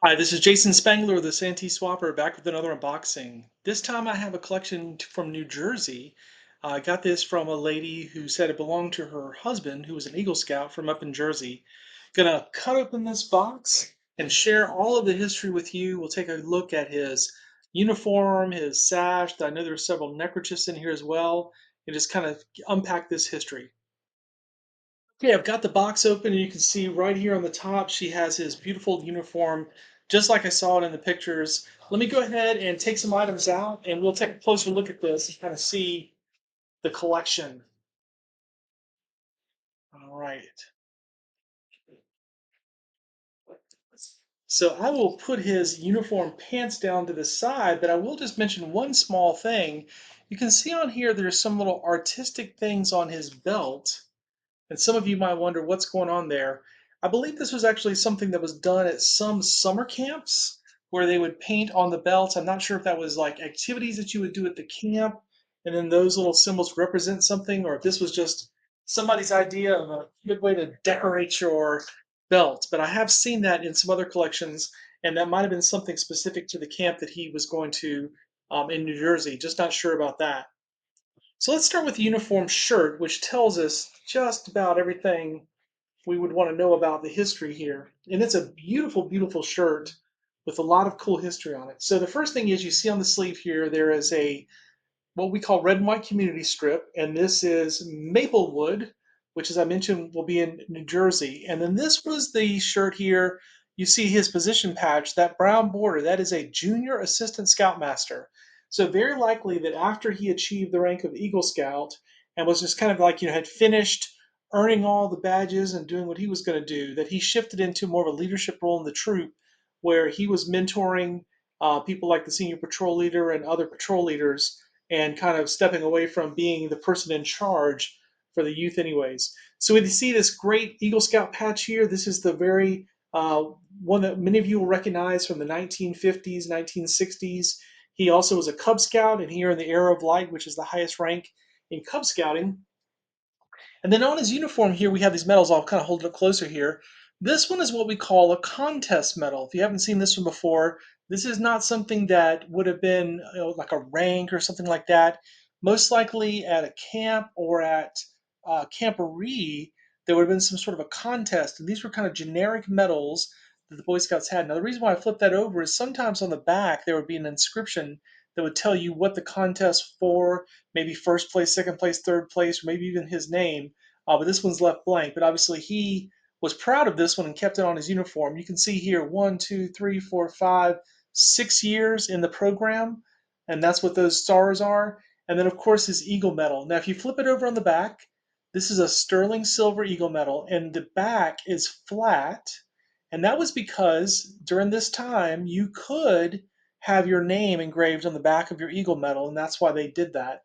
Hi, this is Jason Spangler of the SanteeSwapper back with another unboxing. This time I have a collection from New Jersey. I got this from a lady who said it belonged to her husband, who was an Eagle Scout from up in Jersey. Gonna cut open this box and share all of the history with you. We'll take a look at his uniform, his sash. I know there's several neckerchiefs in here as well, and just kind of unpack this history. Okay, I've got the box open and you can see right here on the top she has his beautiful uniform just like I saw it in the pictures. Let me go ahead and take some items out and we'll take a closer look at this and kind of see the collection. All right. So I will put his uniform pants down to the side, but I will just mention one small thing. You can see on here there's some little artistic things on his belt. And some of you might wonder what's going on there. I believe this was actually something that was done at some summer camps where they would paint on the belts. I'm not sure if that was like activities that you would do at the camp, and then those little symbols represent something, or if this was just somebody's idea of a good way to decorate your belt. But I have seen that in some other collections, and that might have been something specific to the camp that he was going to in New Jersey. Just not sure about that. So let's start with the uniform shirt, which tells us just about everything we would want to know about the history here. And it's a beautiful, beautiful shirt with a lot of cool history on it. So the first thing is you see on the sleeve here, there is a what we call red and white community strip, and this is Maplewood, which, as I mentioned, will be in New Jersey. And then this was the shirt here. You see his position patch, that brown border, that is a junior assistant scoutmaster. So very likely that after he achieved the rank of Eagle Scout and was just kind of like, had finished earning all the badges and doing what he was going to do, that he shifted into more of a leadership role in the troop where he was mentoring people like the senior patrol leader and other patrol leaders and kind of stepping away from being the person in charge for the youth anyways. So we see this great Eagle Scout patch here. This is the very uh, one that many of you will recognize from the 1950s, 1960s. He also was a Cub Scout, and here in the Era of Light, which is the highest rank in Cub Scouting. And then on his uniform here, we have these medals. I'll kind of hold it up closer here. This one is what we call a contest medal. If you haven't seen this one before, this is not something that would have been like a rank or something like that. Most likely at a camp or at camporee, there would have been some sort of a contest. And these were kind of generic medals that the Boy Scouts had. Now, the reason why I flip that over is sometimes on the back there would be an inscription that would tell you what the contest for, maybe first place, second place, third place, or maybe even his name. But this one's left blank. But obviously, he was proud of this one and kept it on his uniform. You can see here 1, 2, 3, 4, 5, 6 years in the program, and that's what those stars are. And then, of course, his Eagle Medal. Now, if you flip it over on the back, this is a sterling silver Eagle Medal, and the back is flat. And that was because during this time, you could have your name engraved on the back of your Eagle Medal, and that's why they did that.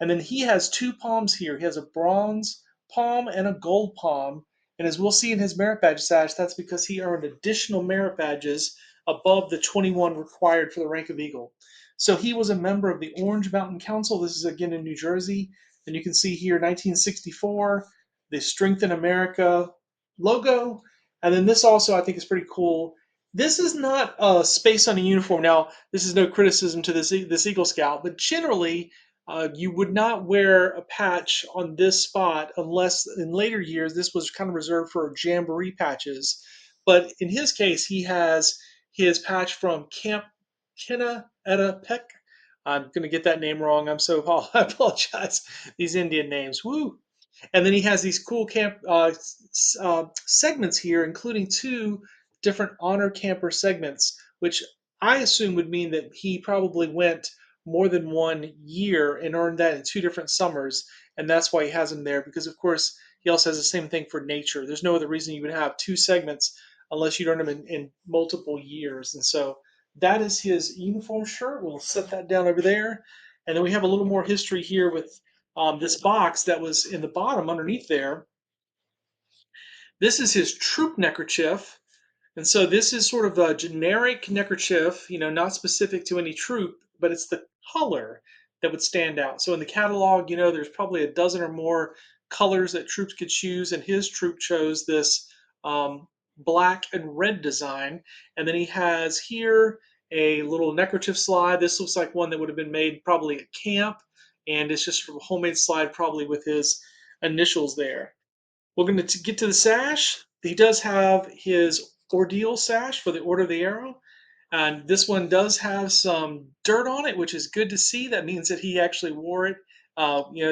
And then he has two palms here. He has a bronze palm and a gold palm. And as we'll see in his merit badge sash, that's because he earned additional merit badges above the 21 required for the rank of Eagle. So he was a member of the Orange Mountain Council. This is again in New Jersey. And you can see here 1964, the Strength in America logo. And then this also I think is pretty cool. This is not a space on a uniform. Now, this is no criticism to this Eagle Scout, but generally you would not wear a patch on this spot unless in later years this was kind of reserved for jamboree patches. But in his case, he has his patch from Camp Kenna-Etta-Peck. I'm going to get that name wrong. I apologize. These Indian names. Woo! And then he has these cool camp segments here, including two different honor camper segments, which I assume would mean that he probably went more than 1 year and earned that in two different summers. And that's why he has them there, because of course he also has the same thing for nature. There's no other reason you would have two segments unless you'd earned them in multiple years. And so that is his uniform shirt. We'll set that down over there. And then we have a little more history here with this box that was in the bottom underneath there. This is his troop neckerchief. And so this is sort of a generic neckerchief, not specific to any troop, but it's the color that would stand out. So in the catalog, there's probably a dozen or more colors that troops could choose, and his troop chose this black and red design. And then he has here a little neckerchief slide. This looks like one that would have been made probably at camp, and it's just a homemade slide, probably with his initials there. We're going to get to the sash. He does have his ordeal sash for the Order of the Arrow. And this one does have some dirt on it, which is good to see. That means that he actually wore it.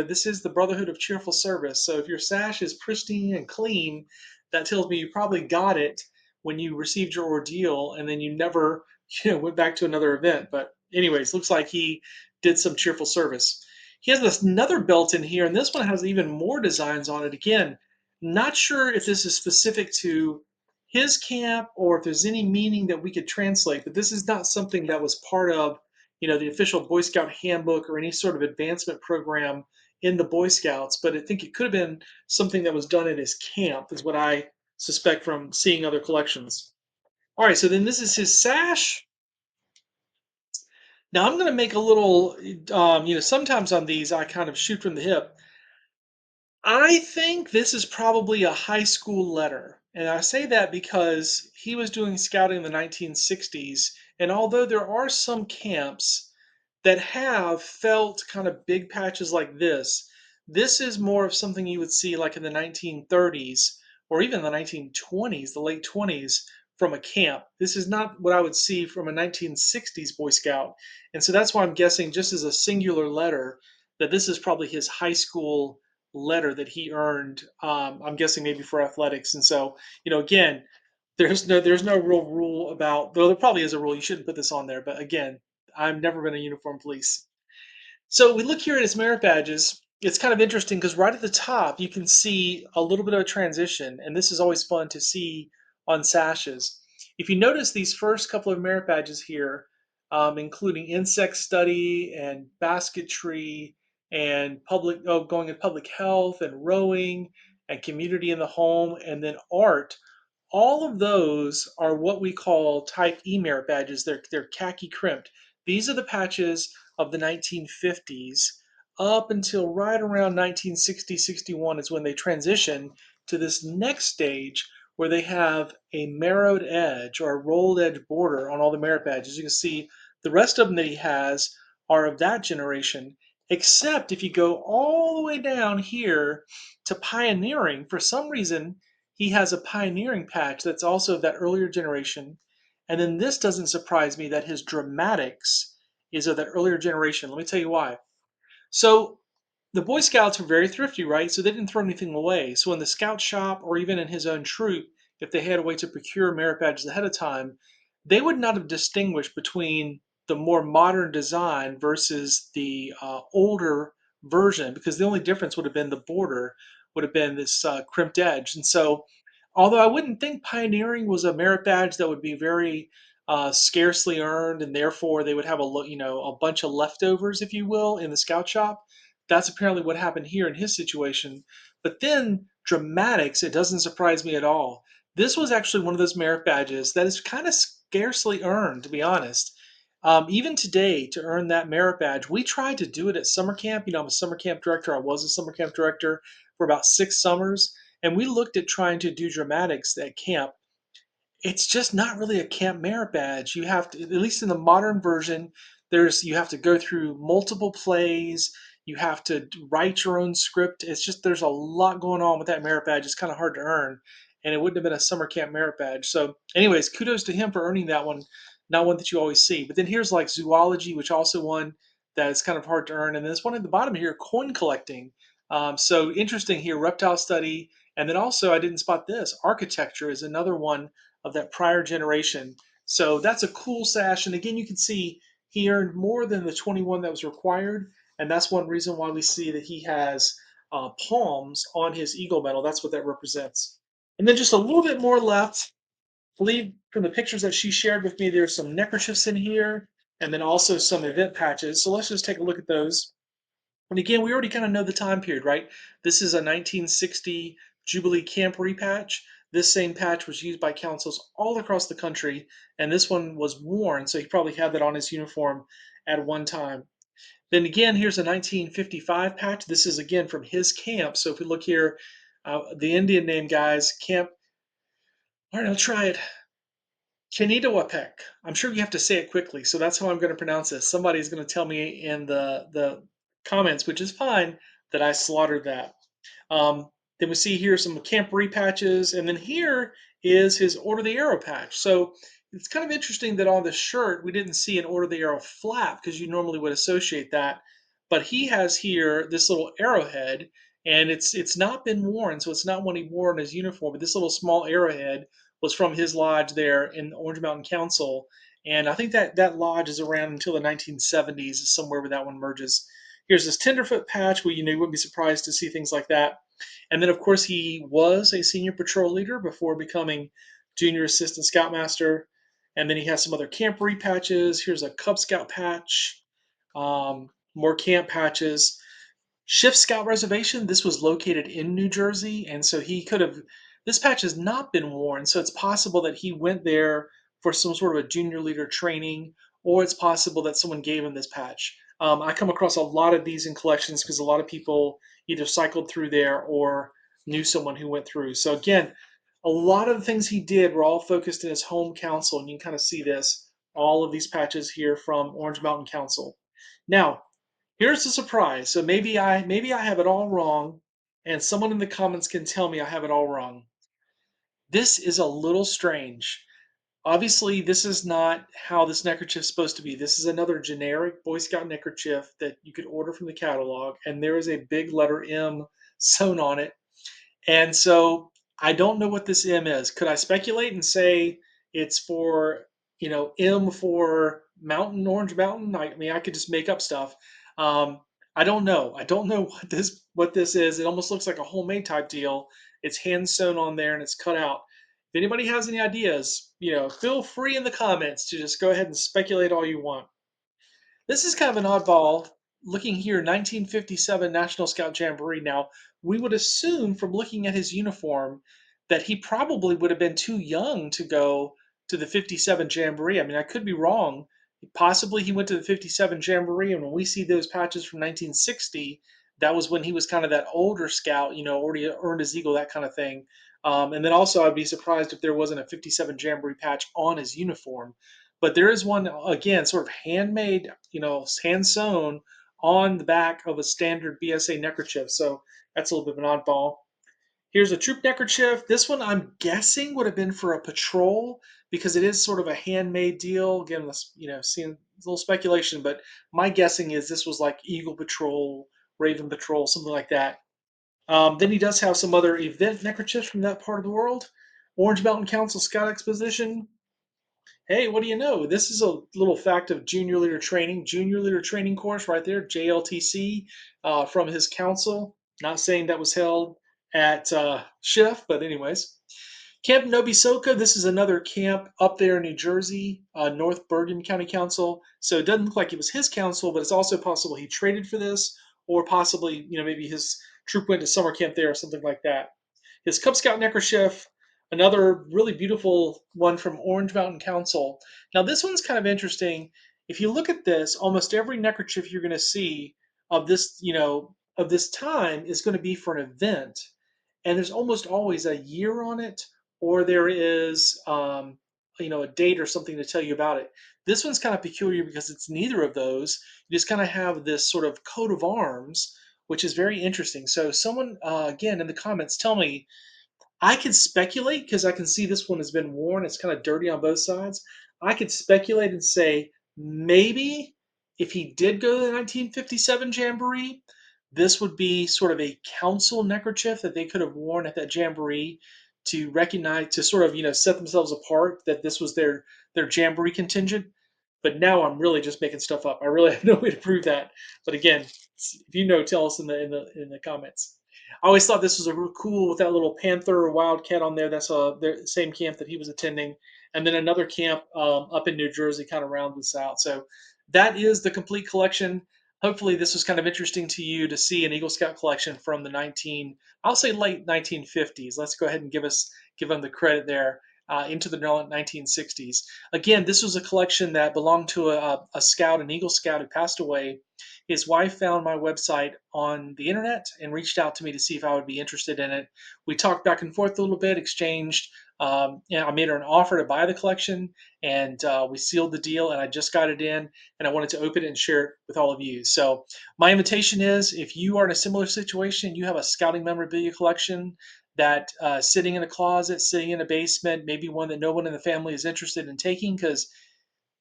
This is the Brotherhood of Cheerful Service. So if your sash is pristine and clean, that tells me you probably got it when you received your ordeal, and then you never, went back to another event. But anyways, looks like he did some cheerful service. He has this another belt in here, and this one has even more designs on it. Again, not sure if this is specific to his camp or if there's any meaning that we could translate, but this is not something that was part of, the official Boy Scout handbook or any sort of advancement program in the Boy Scouts. But I think it could have been something that was done at his camp, is what I suspect from seeing other collections. All right, so then this is his sash. Now I'm going to make a little, sometimes on these I kind of shoot from the hip. I think this is probably a high school letter. And I say that because he was doing scouting in the 1960s. And although there are some camps that have felt kind of big patches like this is more of something you would see like in the 1930s or even the 1920s, the late 20s, from a camp. This is not what I would see from a 1960s Boy Scout. And so that's why I'm guessing, just as a singular letter, that this is probably his high school letter that he earned. I'm guessing maybe for athletics. And so, again, there's no real rule about, though there probably is a rule, you shouldn't put this on there. But again, I've never been a uniform police. So we look here at his merit badges. It's kind of interesting because right at the top you can see a little bit of a transition, and this is always fun to see on sashes. If you notice these first couple of merit badges here, including insect study and basketry and going in public health and rowing and community in the home and then art, all of those are what we call type E merit badges. They're khaki crimped. These are the patches of the 1950s up until right around 1960, 61 is when they transition to this next stage where they have a marrowed edge or a rolled edge border on all the merit badges. You can see the rest of them that he has are of that generation, except if you go all the way down here to pioneering, for some reason he has a pioneering patch that's also of that earlier generation. And then this doesn't surprise me that his dramatics is of that earlier generation. Let me tell you why. So the Boy Scouts were very thrifty, right? So they didn't throw anything away. So in the scout shop or even in his own troop, if they had a way to procure merit badges ahead of time, they would not have distinguished between the more modern design versus the older version, because the only difference would have been the border would have been this crimped edge. And so, although I wouldn't think pioneering was a merit badge that would be very scarcely earned, and therefore they would have a bunch of leftovers, if you will, in the scout shop. That's apparently what happened here in his situation. But then dramatics, it doesn't surprise me at all. This was actually one of those merit badges that is kind of scarcely earned, to be honest. Even today, to earn that merit badge, we tried to do it at summer camp. I'm a summer camp director. I was a summer camp director for about 6 summers, and we looked at trying to do dramatics at camp. It's just not really a camp merit badge. You have to, at least in the modern version, you have to go through multiple plays. You have to write your own script. It's just there's a lot going on with that merit badge. It's kind of hard to earn, and it wouldn't have been a summer camp merit badge. So, anyways, kudos to him for earning that one. Not one that you always see. But then here's like zoology, which also one that is kind of hard to earn. And then this one at the bottom here, coin collecting. So interesting here, reptile study. And then also, I didn't spot this. Architecture is another one of that prior generation. So that's a cool sash. And again, you can see he earned more than the 21 that was required. And that's one reason why we see that he has palms on his Eagle medal. That's what that represents. And then just a little bit more left. I believe from the pictures that she shared with me, there's some neckerchiefs in here and then also some event patches. So let's just take a look at those. And again, we already kind of know the time period, right? This is a 1960 Jubilee Camp repatch. This same patch was used by councils all across the country, and this one was worn, so he probably had that on his uniform at one time. Then again, here's a 1955 patch. This is again from his camp. So if we look here, the Indian name, guys, Camp All right, I'll try it. Chenille. I'm sure you have to say it quickly, so that's how I'm going to pronounce this. Somebody's going to tell me in the comments, which is fine, that I slaughtered that. Um, then we see here some camporee patches, and then here is his Order the Arrow patch. So it's kind of interesting that on the shirt we didn't see an Order the Arrow flap because you normally would associate that, but he has here this little arrowhead, and it's not been worn, so it's not one he wore in his uniform. But this little small arrowhead was from his lodge there in the Orange Mountain Council, and I think that lodge is around until the 1970s, is somewhere where that one merges. Here's this tenderfoot patch where you wouldn't be surprised to see things like that. And then, of course, he was a senior patrol leader before becoming junior assistant scoutmaster. And then he has some other camporee patches. Here's a Cub Scout patch, more camp patches. Shift Scout Reservation, this was located in New Jersey, and so he could have. This patch has not been worn, so it's possible that he went there for some sort of a junior leader training, or it's possible that someone gave him this patch. I come across a lot of these in collections because a lot of people either cycled through there or knew someone who went through. So, again, a lot of the things he did were all focused in his home council, and you can kind of see this, all of these patches here from Orange Mountain Council. Now, here's the surprise. So maybe I have it all wrong, and someone in the comments can tell me I have it all wrong. This is a little strange. Obviously, this is not how this neckerchief is supposed to be. This is another generic Boy Scout neckerchief that you could order from the catalog, and there is a big letter M sewn on it. And so I don't know what this M is. Could I speculate and say it's for, M for Mountain, Orange Mountain? I mean, I could just make up stuff. Um, I don't know. I don't know what this is. It almost looks like a homemade type deal. It's hand sewn on there and it's cut out. If anybody has any ideas, feel free in the comments to just go ahead and speculate all you want. This is kind of an oddball. Looking here, 1957 National Scout Jamboree. Now, we would assume from looking at his uniform that he probably would have been too young to go to the 57 Jamboree. I mean, I could be wrong. Possibly he went to the 57 Jamboree, and when we see those patches from 1960, that was when he was kind of that older scout, already earned his eagle, that kind of thing. And then also, I'd be surprised if there wasn't a 57 Jamboree patch on his uniform. But there is one, again, sort of handmade, hand sewn on the back of a standard BSA neckerchief. So that's a little bit of an oddball. Here's a troop neckerchief. This one I'm guessing would have been for a patrol because it is sort of a handmade deal. Again, seeing a little speculation, but my guessing is this was like Eagle Patrol, Raven Patrol, something like that. Then he does have some other event neckerchiefs from that part of the world. Orange Mountain Council Scout Exposition. Hey, what do you know? This is a little fact of junior leader training course right there, JLTC, from his council. Not saying that was held at Schiff, but anyways. Camp Nobisoka, this is another camp up there in New Jersey, North Bergen County Council. So it doesn't look like it was his council, but it's also possible he traded for this, or possibly, maybe his troop went to summer camp there or something like that. His Cub Scout neckerchief, another really beautiful one from Orange Mountain Council. Now, this one's kind of interesting. If you look at this, almost every neckerchief you're going to see of this time is going to be for an event, and there's almost always a year on it, or there is a date or something to tell you about it. This one's kind of peculiar because it's neither of those. You just kind of have this sort of coat of arms, which is very interesting. So someone, again, in the comments, tell me. I could speculate because I can see this one has been worn. It's kind of dirty on both sides. I could speculate and say maybe if he did go to the 1957 Jamboree, this would be sort of a council neckerchief that they could have worn at that Jamboree to recognize, to sort of, set themselves apart that this was their Jamboree contingent. But now I'm really just making stuff up. I really have no way to prove that. But again, if you know, tell us in the comments. I always thought this was a real cool with that little panther or wildcat on there. That's the same camp that he was attending, and then another camp up in New Jersey kind of round this out. So that is the complete collection. Hopefully, this was kind of interesting to you to see an Eagle Scout collection from the I'll say late 1950s. Let's go ahead and give them the credit there. Into the 1960s. Again, this was a collection that belonged to a scout, an Eagle Scout who passed away His wife found my website on the internet and reached out to me to see if I would be interested in it. We talked back and forth a little bit, exchanged. I made her an offer to buy the collection, and we sealed the deal. And I just got it in, and I wanted to open it and share it with all of you. So my invitation is, if you are in a similar situation, you have a scouting memorabilia collection that sitting in a closet, sitting in a basement, maybe one that no one in the family is interested in taking, because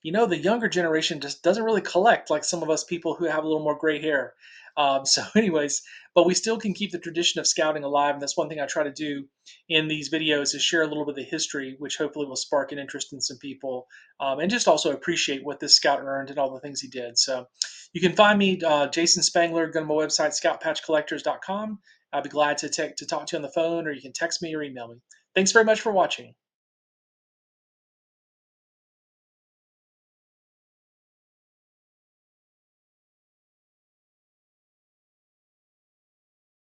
the younger generation just doesn't really collect like some of us people who have a little more gray hair. So, anyways, but we still can keep the tradition of scouting alive, and that's one thing I try to do in these videos is share a little bit of the history, which hopefully will spark an interest in some people, and just also appreciate what this scout earned and all the things he did. So, you can find me, Jason Spangler. Go to my website, scoutpatchcollectors.com. I'll be glad to talk to you on the phone, or you can text me or email me. Thanks very much for watching.